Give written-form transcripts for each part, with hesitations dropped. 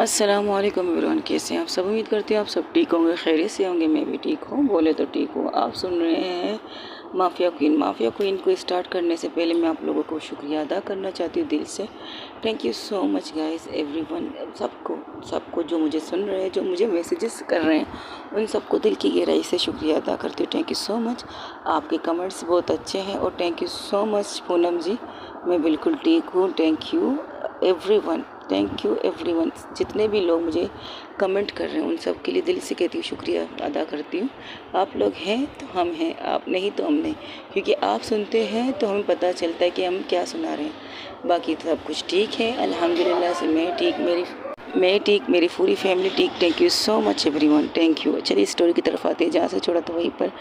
अस्सलामुअलैकुम एवरीवन, कैसे हैं आप सब। उम्मीद करती हूँ आप सब ठीक होंगे, खैरियत से होंगे। मैं भी ठीक हूँ, बोले तो ठीक हूँ। आप सुन रहे हैं माफिया क्वीन। माफिया क्वीन को स्टार्ट करने से पहले मैं आप लोगों को शुक्रिया अदा करना चाहती हूँ दिल से। Thank you so much guys everyone, सबको जो मुझे सुन रहे हैं, जो मुझे मैसेजेस कर रहे हैं, उन सबको दिल की गहराई से शुक्रिया अदा करती हूँ। Thank you so much. आपके कमेंट्स बहुत अच्छे हैं और thank you so much Poonam ji, मैं बिल्कुल ठीक हूँ। Thank you everyone, thank you everyone. जितने भी लोग मुझे कमेंट कर रहे हैं उन सब के लिए दिल से कहती हूँ, शुक्रिया अदा करती हूँ। आप लोग हैं तो हम हैं, आप नहीं तो हम नहीं, क्योंकि आप सुनते हैं तो हमें पता चलता है कि हम क्या सुना रहे हैं। बाकी तो सब कुछ ठीक है अल्हम्दुलिल्लाह से। मैं ठीक, मेरी पूरी फैमिली ठीक। Thank you so much everyone, thank you. चलिए स्टोरी की तरफ आते हैं, जहाँ से छोड़ा था वहीं पर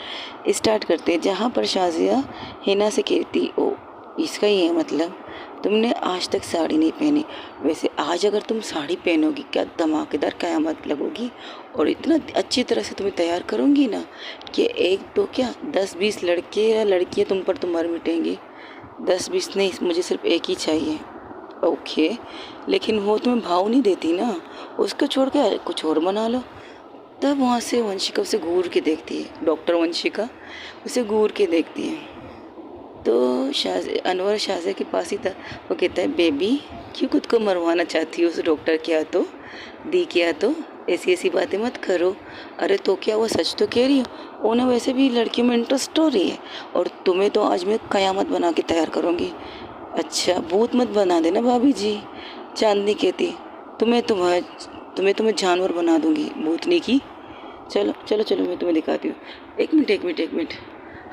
स्टार्ट करते हैं। जहाँ पर शाजिया हिना से कहती, ओ इसका ही है मतलब तुमने आज तक साड़ी नहीं पहनी। वैसे आज अगर तुम साड़ी पहनोगी क्या धमाकेदार क़यामत लगोगी, और इतना अच्छी तरह से तुम्हें तैयार करूँगी ना कि एक तो क्या 10-20 लड़के या लड़कियाँ तुम पर मर मिटेंगी। 10-20 नहीं, मुझे सिर्फ एक ही चाहिए। ओके, लेकिन वो तुम्हें भाव नहीं देती ना, उसको छोड़ के कुछ और बना लो। तब वहाँ से वंशिका उसे घूर के देखती है, डॉक्टर वंशिका उसे घूर के देखती है। तो अनवर शाज़िया के पास ही था। वो कहता है, बेबी क्यों खुद को मरवाना चाहती हो उस डॉक्टर के हाथों, दी के हाथों। ऐसी ऐसी बातें मत करो। अरे तो क्या, वो सच तो कह रही हो। उन्हें वैसे भी लड़कियों में इंटरेस्ट हो रही है, और तुम्हें तो आज मैं क़यामत बना के तैयार करूँगी। अच्छा भूत मत बना देना भाभी जी। चांदनी कहती, तुम्हें जानवर बना दूँगी भूतनी की। चलो चलो चलो, मैं तुम्हें दिखाती हूँ। एक मिनट,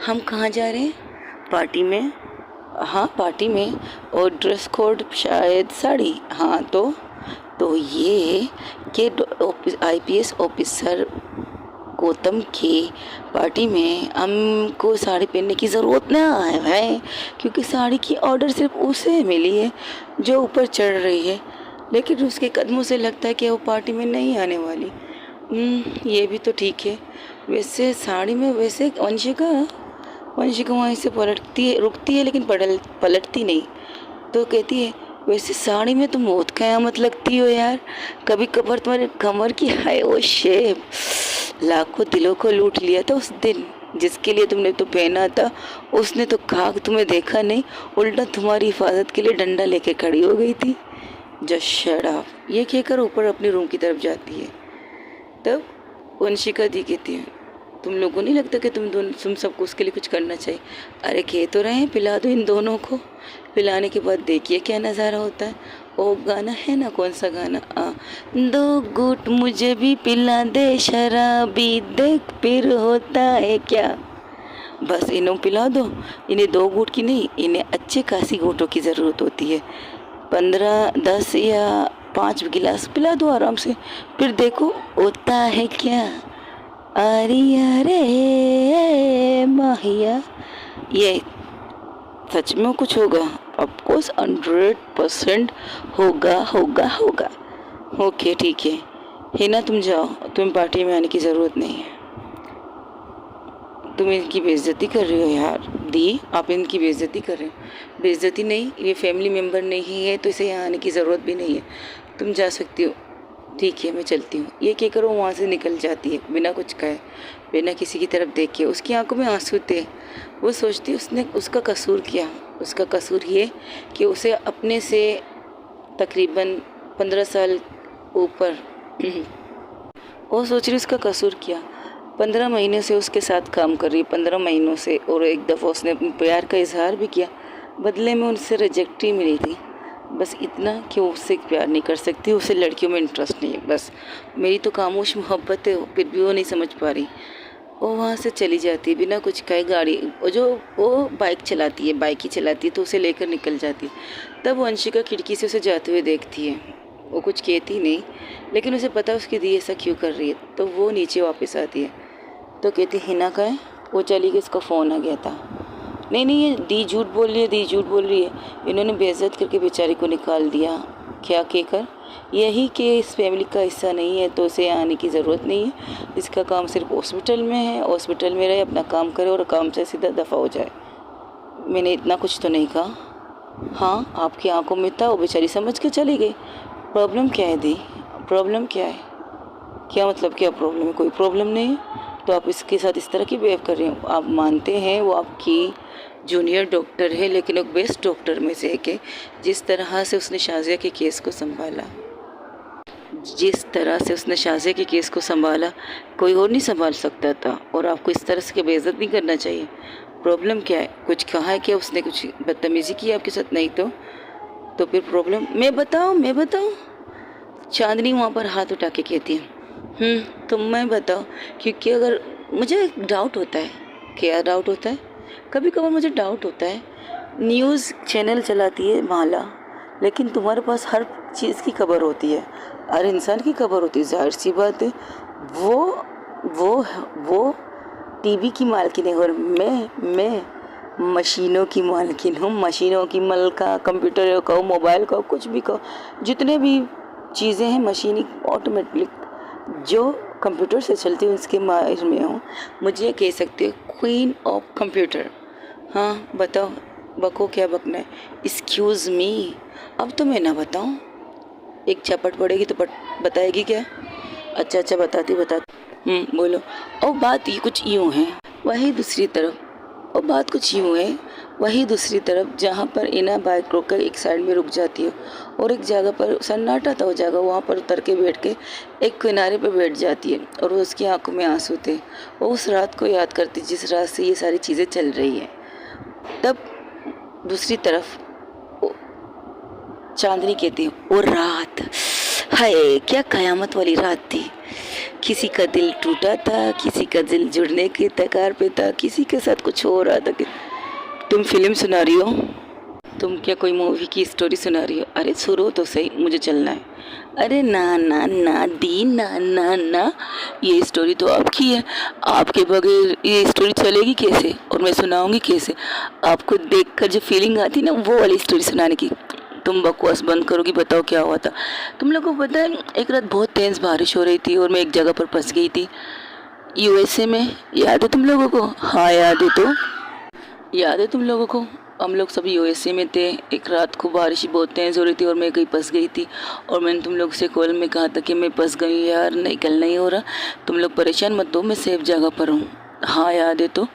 हम कहाँ जा रहे हैं? पार्टी में। हाँ पार्टी में, और ड्रेस कोड शायद साड़ी। हाँ तो ये कि आईपीएस ऑफिसर गौतम की पार्टी में हमको साड़ी पहनने की ज़रूरत ना है, क्योंकि साड़ी की ऑर्डर सिर्फ उसे मिली है जो ऊपर चढ़ रही है, लेकिन उसके कदमों से लगता है कि वो पार्टी में नहीं आने वाली। ये भी तो ठीक है। वैसे साड़ी में, वैसे वंशिका वहीं से रुकती है लेकिन पलटती नहीं। तो कहती है, वैसे साड़ी में तुम बहुत क़यामत लगती हो यार। कभी कभार तुम्हारे कमर की हाय ओ शेप, लाखों दिलों को लूट लिया था उस दिन। जिसके लिए तुमने तो पहना था उसने तो खाक तुम्हें देखा नहीं, उल्टा तुम्हारी हिफाजत के लिए डंडा लेके खड़ी हो गई थी। जस्ट शट अप, ये कहकर ऊपर अपने रूम की तरफ जाती है। तब वंशिका दी कहती है, तुम लोगों को नहीं लगता कि तुम सबको उसके लिए कुछ करना चाहिए? अरे कह तो रहे हैं पिला दो इन दोनों को। पिलाने के बाद देखिए क्या नज़ारा होता है। वो गाना है ना, कौन सा गाना, दो घूंट मुझे भी पिला दे शराबी, देख फिर होता है क्या। बस इन्हें पिला दो। इन्हें 2 घूंट की नहीं, इन्हें अच्छे खासी घूंटों की ज़रूरत होती है। 15, 10 या 5 गिलास पिला दो आराम से, फिर देखो होता है क्या। अरे अरे माहिया, ये सच में कुछ होगा? ऑफकोर्स 100% होगा। ओके ठीक है हिना, तुम जाओ, तुम्हें पार्टी में आने की ज़रूरत नहीं है। तुम इनकी बेइज्जती कर रही हो यार दी, आप इनकी बेइज्जती कर रहे हो। बेइज्जती नहीं, ये फैमिली मेम्बर नहीं है तो इसे यहाँ आने की ज़रूरत भी नहीं है। तुम जा सकती हो। ठीक है मैं चलती हूँ। ये कहकर वो वहाँ से निकल जाती है बिना कुछ कहे, बिना किसी की तरफ देखे। उसकी आंखों में आंसू थे। वो सोचती उसने उसका कसूर किया। उसका कसूर ये कि उसे अपने से तकरीबन 15 साल ऊपर वो सोच रही उसका कसूर किया। 15 महीने से उसके साथ काम कर रही है, 15 महीनों से, और एक दफ़ा उसने अपने प्यार का इजहार भी किया। बदले में उनसे रिजेक्ट ही मिली थी। बस इतना कि वो उससे प्यार नहीं कर सकती, उसे लड़कियों में इंटरेस्ट नहीं है। बस मेरी तो खामोश मोहब्बत है, फिर भी वो नहीं समझ पा रही। वो वहाँ से चली जाती है बिना कुछ कहे। गाड़ी वो बाइक चलाती है, बाइक ही चलाती है, तो उसे लेकर निकल जाती है। तब वंशिका खिड़की से उसे जाते हुए देखती है। वो कुछ कहती नहीं, लेकिन उसे पता है उसकी दी ऐसा क्यों कर रही है। तो वो नीचे वापस आती है तो कहती, हिना का है? वो चली गई, उसका फ़ोन आ गया था। नहीं ये दी झूठ बोल रही है। इन्होंने बेइज्जत करके बेचारी को निकाल दिया। क्या कहकर? यही कि इस फैमिली का हिस्सा नहीं है तो उसे आने की ज़रूरत नहीं है। इसका काम सिर्फ हॉस्पिटल में है, हॉस्पिटल में रहे, अपना काम करे और काम से सीधा दफ़ा हो जाए। मैंने इतना कुछ तो नहीं कहा। हाँ आपकी आंखों में था, वो बेचारी समझ के चली गई। प्रॉब्लम क्या है दी? प्रॉब्लम क्या है? क्या मतलब क्या प्रॉब्लम है? कोई प्रॉब्लम नहीं है तो आप इसके साथ इस तरह की बिहेव कर रहे हो। आप मानते हैं वो आपकी जूनियर डॉक्टर है, लेकिन एक बेस्ट डॉक्टर में से एक है। जिस तरह से उसने शाज़िया के केस को संभाला, जिस तरह से उसने शाज़िया के केस को संभाला, कोई और नहीं संभाल सकता था। और आपको इस तरह से बेइज्जत नहीं करना चाहिए। प्रॉब्लम क्या है? कुछ कहा है क्या उसने? कुछ बदतमीज़ी की आपके साथ? नहीं तो फिर प्रॉब्लम मैं बताऊं? चांदनी वहाँ पर हाथ उठा के कहती है, तो मैं बताऊं? क्योंकि अगर मुझे एक डाउट होता है। क्या डाउट होता है? कभी कभार मुझे डाउट होता है, न्यूज़ चैनल चलाती है माला, लेकिन तुम्हारे पास हर चीज़ की खबर होती है, हर इंसान की खबर होती है। जाहिर सी बात है वो टीवी की मालकिन है और मैं मशीनों की मालकिन हूँ। मशीनों की मलका, कंप्यूटर कहो, मोबाइल कहो, कुछ भी कहो, जितने भी चीज़ें हैं मशीनी ऑटोमेटिक जो कंप्यूटर से चलती है उसके माहिर में हूँ। मुझे कह सकते हो क्वीन ऑफ कंप्यूटर। हाँ बताओ, बको क्या बकना है? Excuse me. अब तो मैं ना बताऊँ, एक चपट पड़ेगी तो बताएगी क्या? अच्छा बताती। बोलो। और बात ये कुछ यूँ है, वही दूसरी तरफ जहाँ पर इना बाइक रोक कर एक साइड में रुक जाती है और एक जगह पर सन्नाटा था, वो जगह वहाँ पर उतर के बैठ के एक किनारे पर बैठ जाती है और उसकी आंखों में आंसू थे। वो उस रात को याद करती जिस रात से ये सारी चीज़ें चल रही हैं। तब दूसरी तरफ चांदनी कहती है, वो रात, हाय क्या कयामत वाली रात थी। किसी का दिल टूटा था, किसी का दिल जुड़ने के कगार पे था, किसी के साथ कुछ हो रहा था। कि तुम फिल्म सुना रही हो? तुम क्या कोई मूवी की स्टोरी सुना रही हो? अरे सुनो तो सही, मुझे चलना है। अरे ना दी ना, ये स्टोरी तो आपकी है। आपके बगैर ये स्टोरी चलेगी कैसे और मैं सुनाऊंगी कैसे? आपको देखकर जो फीलिंग आती ना, वो वाली स्टोरी सुनाने की। तुम बकवास बंद करोगी? बताओ क्या हुआ था। तुम लोगों को पता है, एक रात बहुत तेज़ बारिश हो रही थी और मैं एक जगह पर फंस गई थी यूएसए में। याद है तुम लोगों को? हाँ याद है तुम लोगों को। हम लोग सभी यूएसए में थे। एक रात को बारिश बहुत तेज़ हो रही थी और मैं कहीं फंस गई थी और मैंने तुम लोग से कॉल में कहा था कि मैं फंस गई यार, निकल नहीं हो रहा, तुम लोग परेशान मत हो, मैं सेफ जगह पर हूँ। हाँ याद है। तो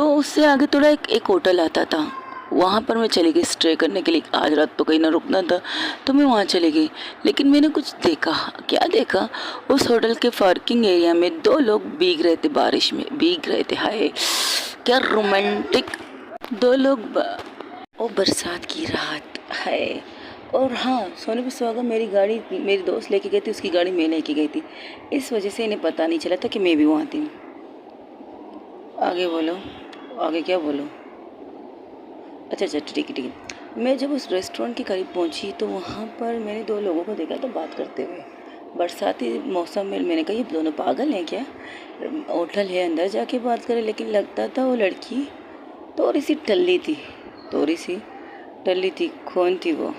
उससे आगे थोड़ा एक होटल आता था, वहाँ पर मैं चली गई स्टे करने के लिए। आज रात तो कहीं ना रुकना था तो मैं वहाँ चली गई। लेकिन मैंने कुछ देखा। क्या देखा? उस होटल के पार्किंग एरिया में 2 लोग भीग रहे थे, बारिश में भीग रहे थे। हाय क्या रोमांटिक 2 लोग ओ बरसात की रात है। और हाँ, सोने पे सुहागा मेरी गाड़ी मेरी दोस्त लेके गई थी, उसकी गाड़ी मैं लेके गई थी। इस वजह से इन्हें पता नहीं चला था कि मैं भी वहाँ थी। आगे बोलो, आगे क्या बोलो? अच्छा ठीक है। मैं जब उस रेस्टोरेंट के करीब पहुंची तो वहाँ पर मैंने 2 लोगों को देखा तो बात करते हुए। बरसाती मौसम में मैंने कहा ये दोनों पागल हैं क्या? होटल है, अंदर जाके बात करें। लेकिन लगता था वो लड़की थोड़ी सी टल्ली थी। कौन थी वो?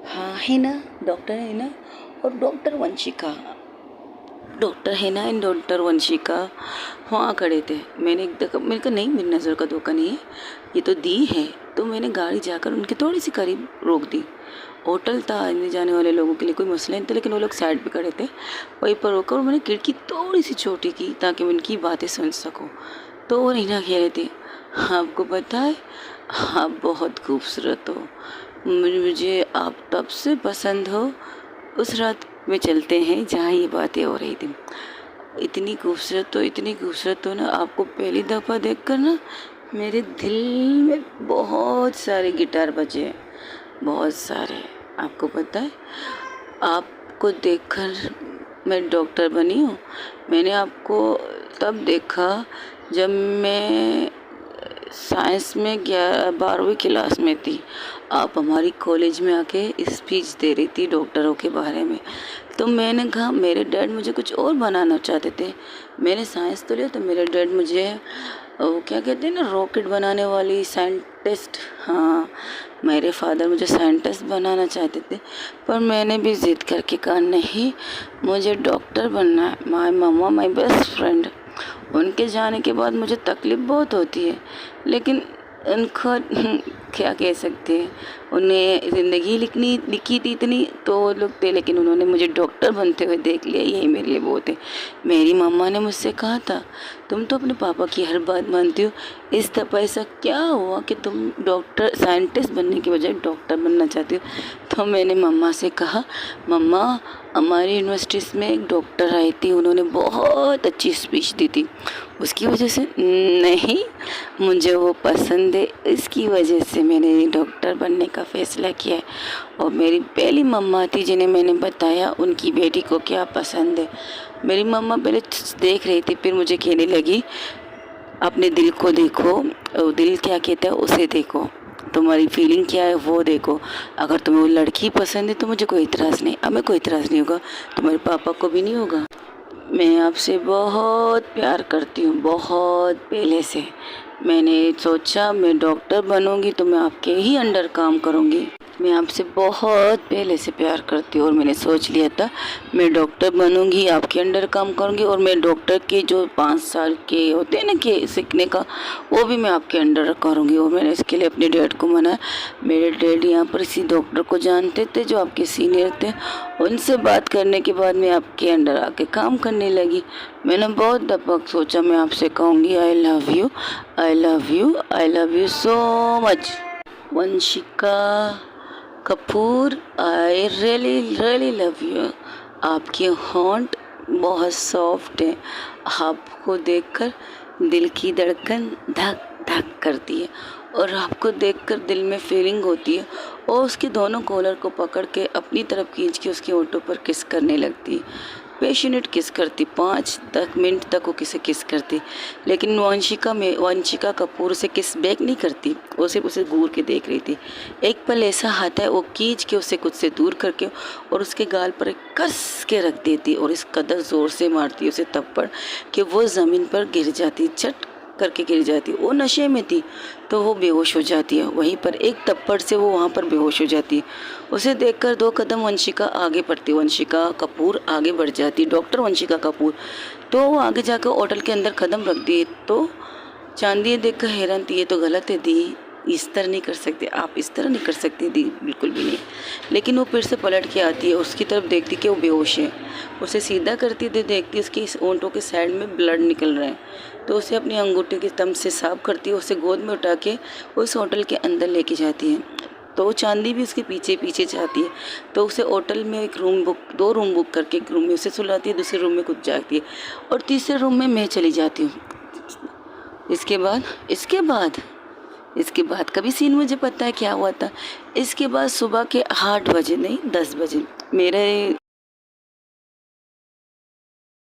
हाँ हिना, डॉक्टर हिना और doctor Vanshika. Doctor Hina and doctor Vanshika वहाँ खड़े थे। मैंने एक देखा, मैंने कहा नहीं, मेरी नज़र का धोखा नहीं है, ये तो दी है। तो मैंने गाड़ी जाकर उनके थोड़ी सी करीब रोक दी। होटल था, आने जाने वाले लोगों के लिए कोई मसला नहीं था, लेकिन वो लोग साइड पे खड़े थे। वहीं पर रोकर मैंने खिड़की थोड़ी सी छोटी की ताकि मैं उनकी बातें सुन सकूँ। तो वो हिना कह रहे थे, आपको पता है आप बहुत खूबसूरत हो, मुझे आप तब से पसंद हो। उस रात में चलते हैं जहाँ ये बातें हो रही थी। इतनी खूबसूरत हो ना, आपको पहली दफ़ा देखकर ना मेरे दिल में बहुत सारे गिटार बजे, बहुत सारे। आपको पता है, आपको देखकर मैं डॉक्टर बनी हूँ। मैंने आपको तब देखा जब मैं साइंस में 12वीं क्लास में थी। आप हमारी कॉलेज में आके स्पीच दे रही थी डॉक्टरों के बारे में। तो मैंने कहा मेरे डैड मुझे कुछ और बनाना चाहते थे। मैंने साइंस तो लिया, तो मेरे डैड मुझे वो क्या कहते हैं ना, रॉकेट बनाने वाली साइंटिस्ट। हाँ, मेरे फादर मुझे साइंटिस्ट बनाना चाहते थे, पर मैंने भी ज़िद करके कहा नहीं, मुझे डॉक्टर बनना है। My mamma my best friend. उनके जाने के बाद मुझे तकलीफ़ बहुत होती है, लेकिन उनको क्या कह सकते हैं, उन्हें ज़िंदगी लिखी थी इतनी तो वो लोग थे, लेकिन उन्होंने मुझे डॉक्टर बनते हुए देख लिया, यही मेरे लिए बहुत है। मेरी मम्मा ने मुझसे कहा था, तुम तो अपने पापा की हर बात मानती हो, इस दफ़ा ऐसा क्या हुआ कि तुम डॉक्टर साइंटिस्ट बनने के बजाय डॉक्टर बनना चाहती हो? तो मैंने मम्मा से कहा, मम्मा हमारी यूनिवर्सिटी में एक डॉक्टर आई थी, उन्होंने बहुत अच्छी स्पीच दी थी, उसकी वजह से नहीं, मुझे वो पसंद है, इसकी वजह से मैंने डॉक्टर बनने का फ़ैसला किया है। और मेरी पहली मम्मा थी जिन्हें मैंने बताया उनकी बेटी को क्या पसंद है। मेरी मम्मा पहले देख रही थी, फिर मुझे कहने लगी, अपने दिल को देखो, दिल क्या कहता है उसे देखो, तुम्हारी फीलिंग क्या है वो देखो। अगर तुम्हें वो लड़की पसंद है तो मुझे कोई इतराज़ नहीं, हमें कोई इतराज़ नहीं होगा, तुम्हारे पापा को भी नहीं होगा। मैं आपसे बहुत प्यार करती हूँ, बहुत पहले से। मैंने सोचा मैं डॉक्टर बनूँगी तो मैं आपके ही अंडर काम करूँगी। मैं आपसे बहुत पहले से प्यार करती हूँ और मैंने सोच लिया था मैं डॉक्टर बनूँगी, आपके अंडर काम करूँगी, और मैं डॉक्टर के जो 5 साल के होते हैं ना कि सीखने का, वो भी मैं आपके अंडर करूँगी। और मैंने इसके लिए अपने डैड को मनाया। मेरे डैड यहाँ पर इसी डॉक्टर को जानते थे जो आपके सीनियर थे, उनसे बात करने के बाद मैं आपके अंडर आके काम करने लगी। मैंने बहुत दफ़ा सोचा मैं आपसे कहूँगी I love you, I love you, I love you so much Vanshika Kapoor, I really love you. आपके होंठ बहुत सॉफ्ट है, आपको देखकर दिल की धड़कन धक धक करती है, और आपको देखकर दिल में फीलिंग होती है, और उसके दोनों कॉलर को पकड़ के अपनी तरफ खींच के उसके होंठों पर किस करने लगती है। पैशनेट किस करती, 5 मिनट तक वो किसे किस करती। लेकिन वंशिका कपूर से किस बैक नहीं करती, वो सिर्फ उसे घूर के देख रही थी। एक पल ऐसा आता है वो खींच के उसे खुद से दूर करके और उसके गाल पर कस के रख देती, और इस कदर ज़ोर से मारती उसे थप्पड़ कि वो ज़मीन पर गिर जाती, झट करके गिर जाती। वो नशे में थी तो वो बेहोश हो जाती है, वहीं पर एक थप्पड़ से वो वहाँ पर बेहोश हो जाती है। उसे देखकर 2 कदम वंशिका आगे बढ़ती, वंशिका कपूर आगे बढ़ जाती, डॉक्टर वंशिका कपूर। तो वो आगे जाकर होटल के अंदर कदम रख दिए तो चांदी देखकर हैरान थी, ये तो गलत है दी, इस तरह नहीं कर सकते आप, इस तरह नहीं कर सकती दी, बिल्कुल भी नहीं। लेकिन वो फिर से पलट के आती है, उसकी तरफ देखती कि वो बेहोश है, उसे सीधा करती थी, देखती उसकी होंठों के साइड में ब्लड निकल रहा है, तो उसे अपनी अंगूठे के तम से साफ करती है, उसे गोद में उठा के उस होटल के अंदर लेके जाती है। तो चांदी भी उसके पीछे पीछे जाती है, तो उसे होटल में एक रूम बुक 2 रूम बुक करके एक रूम में उसे सुलाती है, दूसरे रूम में खुद जाती है, और तीसरे रूम में मैं चली जाती हूँ। इसके बाद कभी सीन मुझे पता है क्या हुआ था। इसके बाद सुबह के 8 बजे नहीं 10 बजे मेरे